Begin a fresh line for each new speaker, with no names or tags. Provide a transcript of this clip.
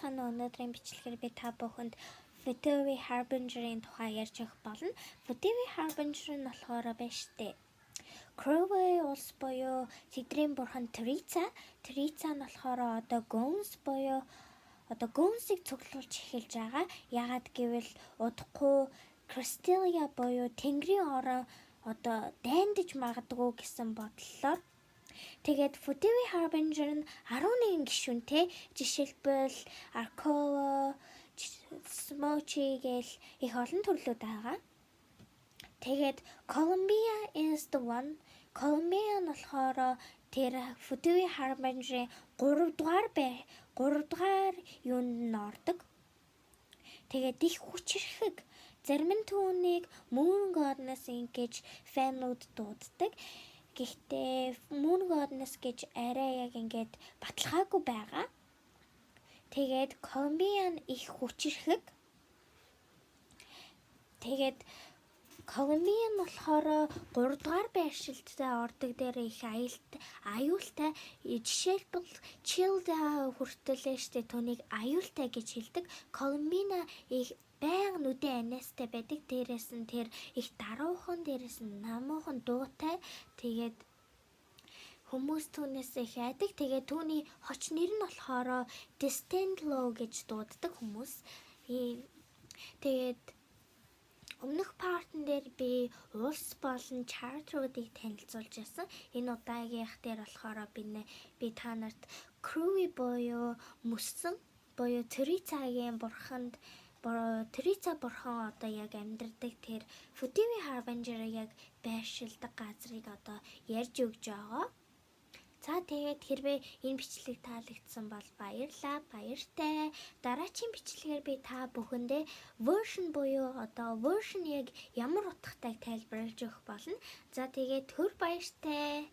цаана өнөөдрийн бичлэгээр би та бүхэнд Futuri Harbinger-ийн тухай ярьж өгөх болно. Futuri Harbinger нь болохоор байна штэ. Crowley улс буюу тэдний бурхан Tritza нь болохоор одоо Gons буюу одоо Gons-ыг цуглуулж эхэлж байгаа. Ягаад гэвэл удахгүй Cristelia буюу Тэнгэрийн орон одоо дайндаж магадгүй гэсэн бодлолоор тэгээд Futuri Harbinger нь 11 гишүүнтэй. Жишээлбэл Arcola, Smoochy гэл их олон төрлүүд байгаа. Тэгээд Columbia is the one. Columbia нь болохоор тэр Futuri Harbinger-ийн 3 дугаар юунд нь ордог. Тэгээд их хүчрэхэг зарим нь түүнийг Moon Goddess ингэж фэнүүд дууддаг. Гэхдээ Moon Goddess гэж арай яг ингэж баталгаагүй байгаа. Тэгээд Columbia нь их хүчрэхэг. Тэгээд Columbia нь болохоор 3 дугаар байршилтай ордог дээр их аюултай. Жишээлбэл Childa хүртэл штэ түүнийг аюултай гэж хэлдэг. Columbia их баян нүдэн анаастай байдаг. Дээрээс нь тэр их даруухан, дээрээс нь намуухан дуутай. Тэгээд хүмүүс түүнээс их айдаг. Тэгээд түүний хоч нэр нь болохоор Destendlo гэж дууддаг хүмүүс. Тэгээд өмнөх партн дээр би улс болон чартруудыг танилцуулж байсан. Энэ удаагийнх дээр болохоор би та нарт Crowley буюу мөссөн буюу Tritza-гийн бурханд Tritza бурхан одоо яг амьдардаг тэр Futuri Harbinger-ыг яг байршилдаг газрыг одоо ярьж өгж байгаа. За тэгээд хэрвээ энэ бичлэг таалагдсан бол баярлалаа, баяртай. Дараагийн бичлэгээр би та бүхэндээ version буюу одоо version яг ямар утгатайг тайлбарлаж өгөх болно. За тэгээд түр баяртай.